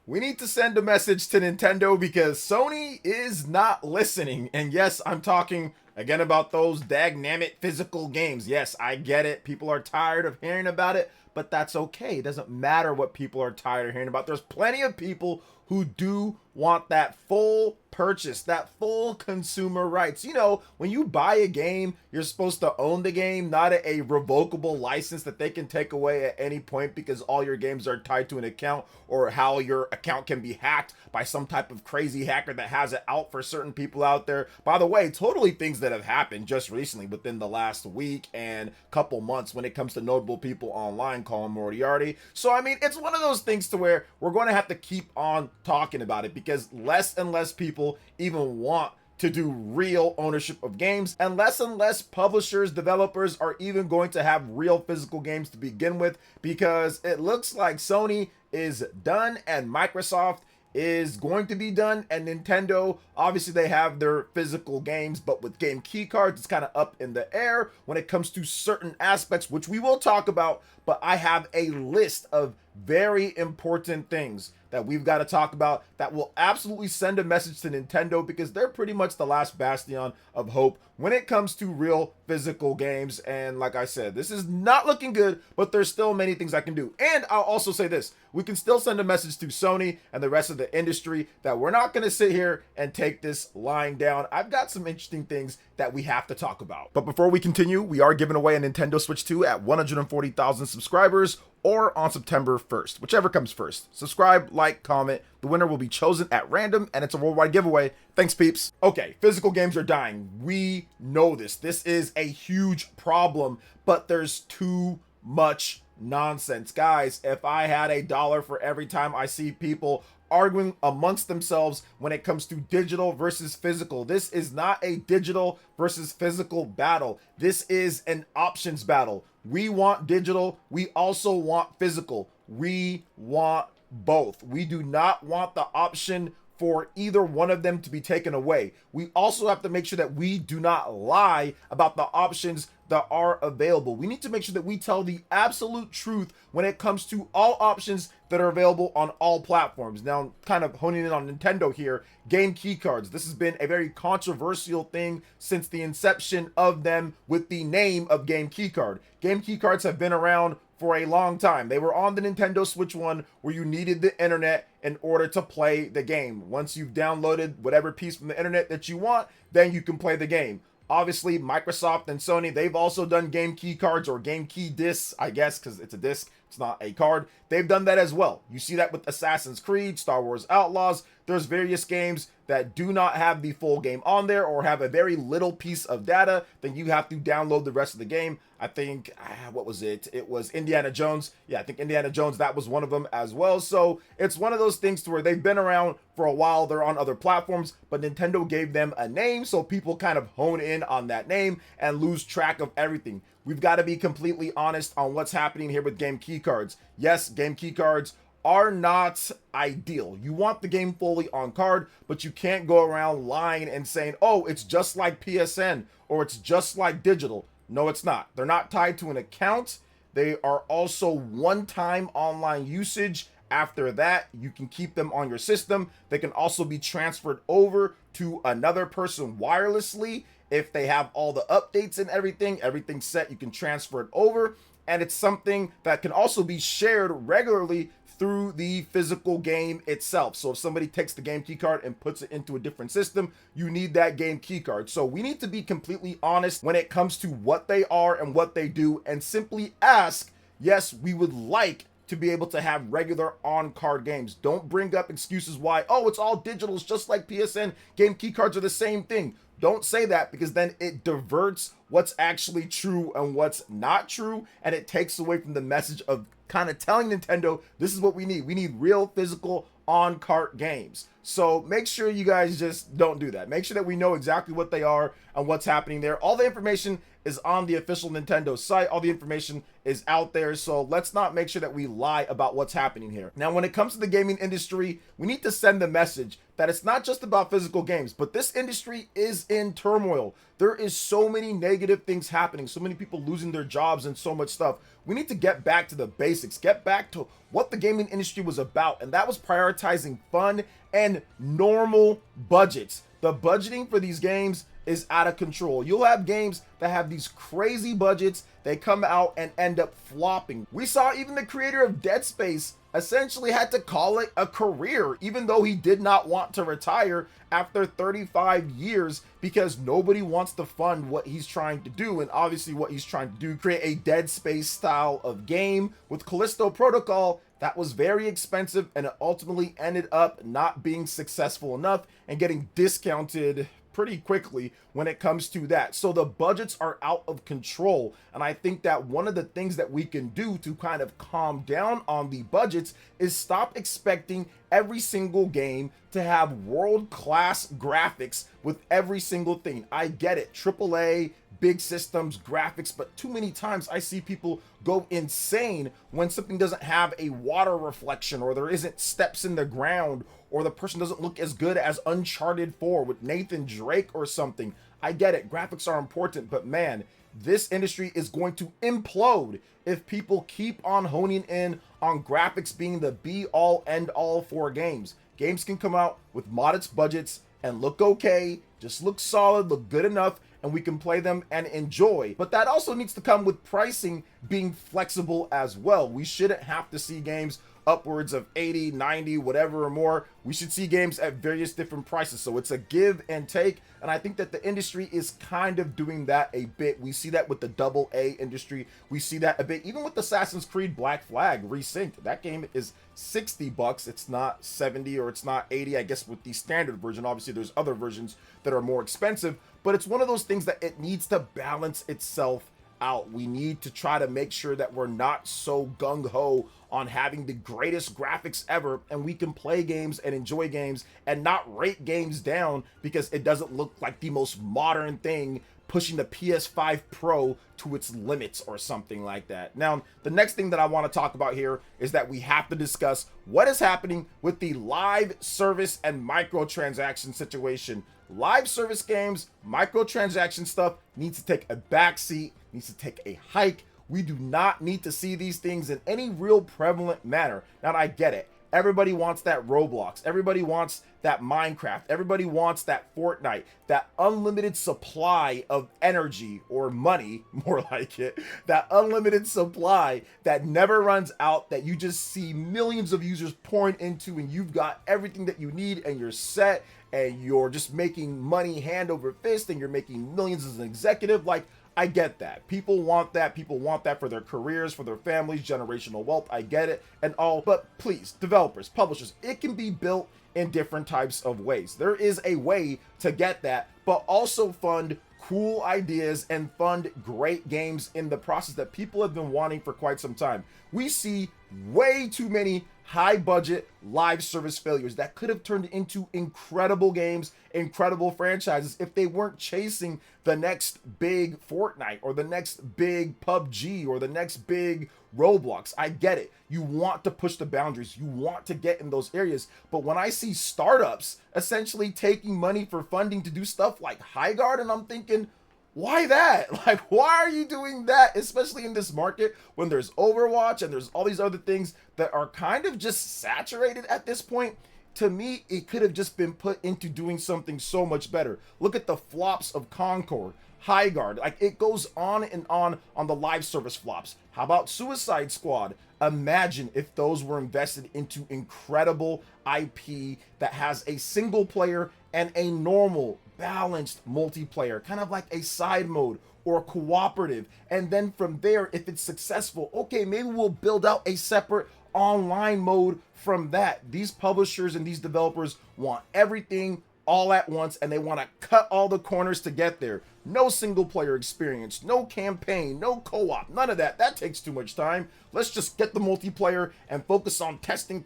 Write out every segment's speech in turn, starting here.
We need to send a message to Nintendo because Sony is not listening. And yes, I'm talking again about those dagnammit physical games. Yes, I get it. People are tired of hearing about it, but that's okay. It doesn't matter what people are tired of hearing about. There's plenty of people who do want that full purchase, that full consumer rights. You know, when you buy a game, you're supposed to own the game, not a revocable license that they can take away at any point because all your games are tied to an account, or how your account can be hacked by some type of crazy hacker that has it out for certain people out there. By the way, totally things that have happened just recently within the last week and couple months when it comes to notable people online calling Moriarty. So I mean, it's one of those things to where we're going to have to keep on talking about it because less and less people even want to do real ownership of games, and less publishers, developers are even going to have real physical games to begin with, because it looks like Sony is done and Microsoft is going to be done, and Nintendo, obviously they have their physical games, but with game key cards it's kind of up in the air when it comes to certain aspects, which we will talk about. But I have a list of very important things that we've got to talk about that will absolutely send a message to Nintendo, because they're pretty much the last bastion of hope when it comes to real physical games. And like I said, this is not looking good, but there's still many things I can do. And I'll also say this, we can still send a message to Sony and the rest of the industry that we're not going to sit here and take this lying down. I've got some interesting things that we have to talk about. But before we continue, we are giving away a Nintendo Switch 2 at 140,000 subscribers, or on September 1st, whichever comes first. Subscribe, like, comment. The winner will be chosen at random, and it's a worldwide giveaway. Thanks, peeps. Okay, physical games are dying. We know this. This is a huge problem, but there's too much nonsense. Guys, if I had $1 for every time I see people arguing amongst themselves when it comes to digital versus physical. This is not a digital versus physical battle. This is an options battle. We want digital. We also want physical. We want both. We do not want the option for either one of them to be taken away. We also have to make sure that we do not lie about the options that are available. We need to make sure that we tell the absolute truth when it comes to all options that are available on all platforms. Now, kind of honing in on Nintendo here, game key cards. This has been a very controversial thing since the inception of them with the name of game key card. Game key cards have been around for a long time. They were on the Nintendo Switch 1, where you needed the internet in order to play the game. Once you've downloaded whatever piece from the internet that you want, then you can play the game. Obviously, Microsoft and Sony, they've also done game key cards, or game key discs, I guess, because it's a disc, it's not a card. They've done that as well. You see that with Assassin's Creed, Star Wars Outlaws. There's various games that do not have the full game on there, or have a very little piece of data. Then you have to download the rest of the game. I think, what was it? It was Indiana Jones. Yeah, I think Indiana Jones, that was one of them as well. So it's one of those things to where they've been around for a while. They're on other platforms, but Nintendo gave them a name, so people kind of hone in on that name and lose track of everything. We've got to be completely honest on what's happening here with game key cards. Yes, game key cards are not ideal. You want the game fully on card, but you can't go around lying and saying, oh, it's just like PSN, or it's just like digital. No, it's not. They're not tied to an account. They are also one-time online usage. After that, you can keep them on your system. They can also be transferred over to another person wirelessly. If they have all the updates and everything's set, you can transfer it over. And it's something that can also be shared regularly through the physical game itself. So if somebody takes the game key card and puts it into a different system, you need that game key card. So we need to be completely honest when it comes to what they are and what they do, and simply ask, yes, we would like to be able to have regular on-card games. Don't bring up excuses why, oh, it's all digital, it's just like PSN, game key cards are the same thing. Don't say that, because then it diverts what's actually true and what's not true, and it takes away from the message of kind of telling Nintendo, this is what we need. We need real physical on-cart games. So make sure you guys just don't do that. Make sure that we know exactly what they are and what's happening there. All the information is on the official Nintendo site. All the information is out there. So let's not make sure that we lie about what's happening here. Now, when it comes to the gaming industry, we need to send the message that it's not just about physical games, but this industry is in turmoil. There is so many negative things happening, so many people losing their jobs and so much stuff. We need to get back to the basics, get back to what the gaming industry was about, and that was prioritizing fun and normal budgets. The budgeting for these games is out of control. You'll have games that have these crazy budgets, they come out and end up flopping. We saw even the creator of Dead Space essentially had to call it a career, even though he did not want to retire after 35 years, because nobody wants to fund what he's trying to do. And obviously what he's trying to do, create a Dead Space style of game with Callisto Protocol, that was very expensive, and it ultimately ended up not being successful enough and getting discounted pretty quickly when it comes to that. So the budgets are out of control, and I think that one of the things that we can do to kind of calm down on the budgets is stop expecting every single game to have world-class graphics with every single thing. I get it, AAA, big systems, graphics, but too many times I see people go insane when something doesn't have a water reflection, or there isn't steps in the ground, or the person doesn't look as good as Uncharted 4 with Nathan Drake or something. I get it, graphics are important, but man, this industry is going to implode if people keep on honing in on graphics being the be-all, end-all for games. Games can come out with modest budgets and look okay, just look solid, look good enough, and we can play them and enjoy. But that also needs to come with pricing being flexible as well. We shouldn't have to see games upwards of 80, 90, whatever or more. We should see games at various different prices. So it's a give and take. And I think that the industry is kind of doing that a bit. We see that with the AA industry. We see that a bit, even with Assassin's Creed Black Flag Resynced. That game is $60. It's not 70 or it's not 80, I guess, with the standard version. Obviously, there's other versions that are more expensive, but it's one of those things that it needs to balance itself out. We need to try to make sure that we're not so gung-ho on having the greatest graphics ever, and we can play games and enjoy games and not rate games down because it doesn't look like the most modern thing pushing the PS5 Pro to its limits or something like that. Now, the next thing that I want to talk about here is that we have to discuss what is happening with the live service and microtransaction situation. Live service games, microtransaction stuff needs to take a backseat, needs to take a hike. We do not need to see these things in any real prevalent manner. Now, I get it. Everybody wants that Roblox. Everybody wants that Minecraft. Everybody wants that Fortnite, that unlimited supply of energy or money, more like it, that unlimited supply that never runs out, that you just see millions of users pouring into, and you've got everything that you need and you're set and you're just making money hand over fist and you're making millions as an executive. Like, I get that. People want that. People want that for their careers, for their families, generational wealth. I get it and all. But please, developers, publishers, it can be built in different types of ways. There is a way to get that, but also fund cool ideas and fund great games in the process that people have been wanting for quite some time. We see way too many high budget live service failures that could have turned into incredible games, incredible franchises if they weren't chasing the next big Fortnite or the next big PUBG or the next big Roblox. I get it. You want to push the boundaries. You want to get in those areas. But when I see startups essentially taking money for funding to do stuff like Highguard, and I'm thinking, why that? Like, why are you doing that? Especially in this market when there's Overwatch and there's all these other things that are kind of just saturated at this point. To me, it could have just been put into doing something so much better. Look at the flops of Concord, Highguard. Like, it goes on and on the live service flops. How about Suicide Squad? Imagine if those were invested into incredible IP that has a single player and a normal, balanced multiplayer, kind of like a side mode or cooperative. And then from there, if it's successful, okay, maybe we'll build out a separate online mode from that. These publishers and these developers want everything all at once, and they want to cut all the corners to get there. No single player experience, no campaign, no co-op, none of that. That takes too much time. Let's just get the multiplayer and focus on testing,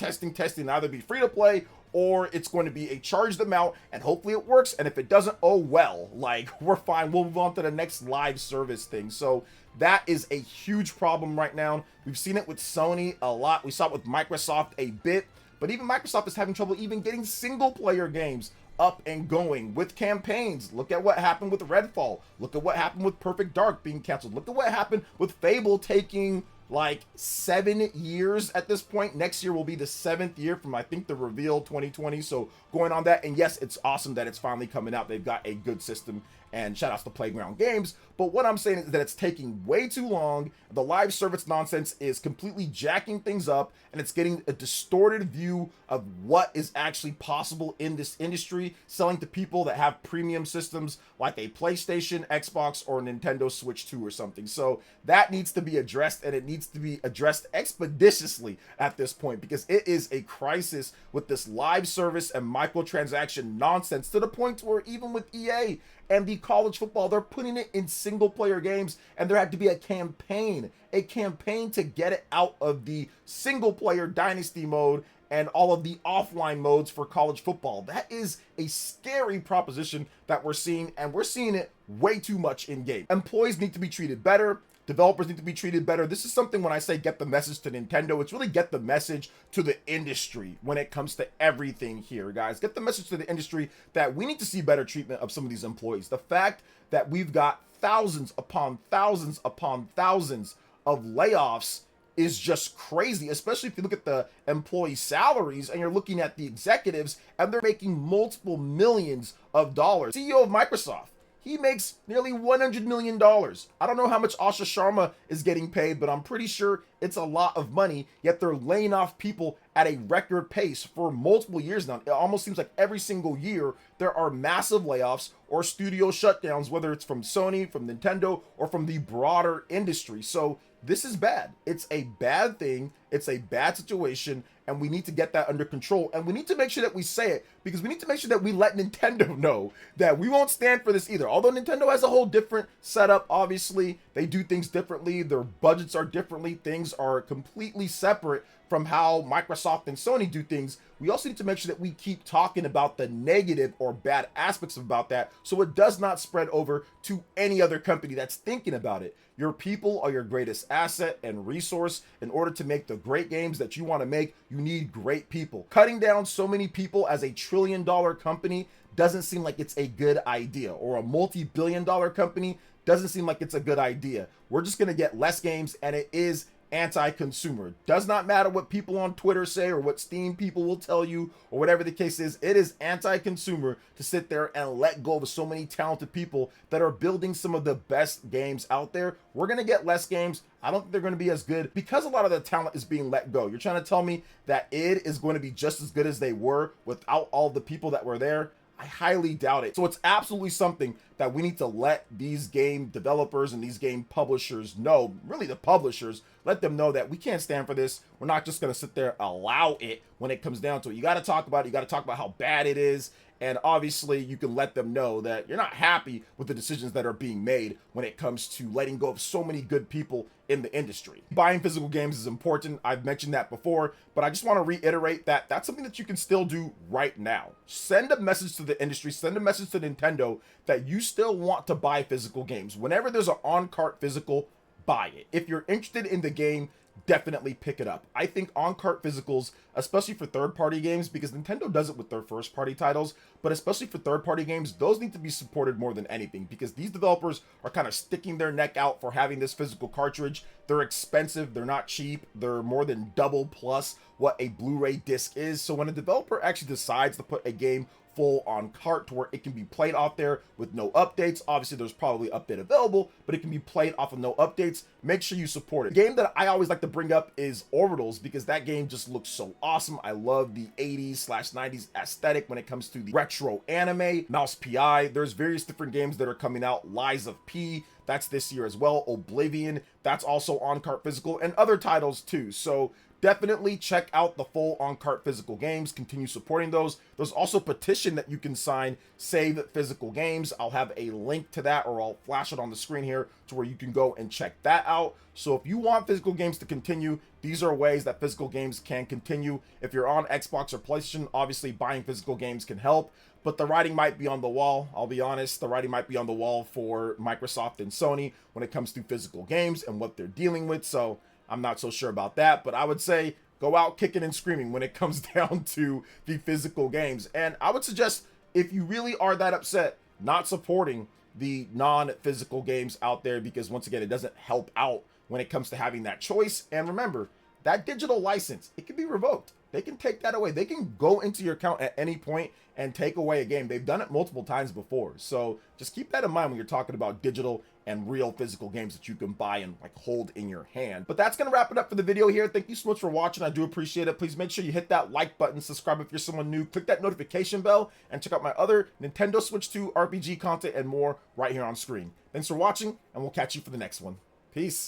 either be free to play or it's going to be a charged amount, and hopefully it works. And if it doesn't, oh well, like, we're fine. We'll move on to the next live service thing. So that is a huge problem right now. We've seen it with Sony a lot. We saw it with Microsoft a bit, but even Microsoft is having trouble even getting single player games up and going with campaigns. Look at what happened with Redfall. Look at what happened with Perfect Dark being canceled. Look at what happened with Fable taking like 7 years at this point. Next year will be the 7th year from, I think, the reveal 2020. So going on that, and yes, it's awesome that it's finally coming out. They've got a good system, and shout outs to Playground Games. But what I'm saying is that it's taking way too long. The live service nonsense is completely jacking things up, and it's getting a distorted view of what is actually possible in this industry, selling to people that have premium systems like a PlayStation, Xbox, or Nintendo Switch 2 or something. So that needs to be addressed, and it needs to be addressed expeditiously at this point, because it is a crisis with this live service and microtransaction nonsense, to the point where even with EA and the college football, they're putting it in single player games, and there had to be a campaign to get it out of the single player dynasty mode and all of the offline modes for college football. That is a scary proposition that we're seeing, and we're seeing it way too much in game. Employees need to be treated better. Developers need to be treated better. This is something, when I say get the message to Nintendo, it's really get the message to the industry when it comes to everything here, guys. Get the message to the industry that we need to see better treatment of some of these employees. The fact that we've got thousands upon thousands upon thousands of layoffs is just crazy, especially if you look at the employee salaries and you're looking at the executives and they're making multiple millions of dollars. CEO of Microsoft, he makes nearly $100 million. I don't know how much Asha Sharma is getting paid, but I'm pretty sure it's a lot of money, yet they're laying off people at a record pace for multiple years now. It almost seems like every single year there are massive layoffs or studio shutdowns, whether it's from Sony, from Nintendo, or from the broader industry. So this is bad. It's a bad thing. It's a bad situation, and we need to get that under control. And we need to make sure that we say it, because we need to make sure that we let Nintendo know that we won't stand for this either. Although Nintendo has a whole different setup, obviously, they do things differently. Their budgets are differently. Things are completely separate from how Microsoft and Sony do things. We also need to make sure that we keep talking about the negative or bad aspects about that, so it does not spread over to any other company that's thinking about it. Your people are your greatest asset and resource. In order to make the great games that you want to make, you need great people. Cutting down so many people as a $1 trillion company doesn't seem like it's a good idea, or a multi-billion-dollar company doesn't seem like it's a good idea. We're just going to get less games, and it is anti-consumer. Does not matter what people on Twitter say or what Steam people will tell you or whatever the case is. It is anti-consumer to sit there and let go of so many talented people that are building some of the best games out there. We're going to get less games. I don't think they're going to be as good because a lot of the talent is being let go. You're trying to tell me that id is going to be just as good as they were without all the people that were there? I highly doubt it. So it's absolutely something that we need to let these game developers and these game publishers know, really the publishers, let them know that we can't stand for this. We're not just going to sit there and allow it when it comes down to it. You got to talk about it. You got to talk about how bad it is. And obviously you can let them know that you're not happy with the decisions that are being made when it comes to letting go of so many good people in the industry. Buying physical games is important. I've mentioned that before, but I just want to reiterate that that's something that you can still do right now. Send a message to the industry, send a message to Nintendo that you still want to buy physical games. Whenever there's an on-cart physical, buy it. If you're interested in the game, definitely pick it up. I think on-cart physicals, especially for third-party games, because Nintendo does it with their first-party titles, but especially for third-party games, those need to be supported more than anything, because these developers are kind of sticking their neck out for having this physical cartridge. They're expensive, they're not cheap, they're more than double plus what a Blu-ray disc is. So when a developer actually decides to put a game full on cart to where it can be played off there with no updates, obviously there's probably update available, but it can be played off of no updates, make sure you support it. The game that I always like to bring up is Orbitals, because that game just looks so awesome. I love the 80s/90s aesthetic when it comes to the retro anime. Mouse PI, there's various different games that are coming out. Lies of P, that's this year as well. Oblivion, that's also on cart physical, and other titles too. So definitely check out the full on-cart physical games, continue supporting those. There's also a petition that you can sign, Save Physical Games. I'll have a link to that, or I'll flash it on the screen here to where you can go and check that out. So if you want physical games to continue, these are ways that physical games can continue. If you're on Xbox or PlayStation, obviously buying physical games can help, but the writing might be on the wall. I'll be honest, the writing might be on the wall for Microsoft and Sony when it comes to physical games and what they're dealing with. So I'm not so sure about that, but I would say go out kicking and screaming when it comes down to the physical games. And I would suggest, if you really are that upset, not supporting the non-physical games out there, because once again, it doesn't help out when it comes to having that choice. And remember, that digital license, it can be revoked. They can take that away. They can go into your account at any point and take away a game. They've done it multiple times before. So just keep that in mind when you're talking about digital and real physical games that you can buy and like hold in your hand. But that's going to wrap it up for the video here. Thank you so much for watching. I do appreciate it. Please make sure you hit that like button, subscribe if you're someone new, click that notification bell, and check out my other Nintendo Switch 2 RPG content and more right here on screen. Thanks for watching, and we'll catch you for the next one. Peace.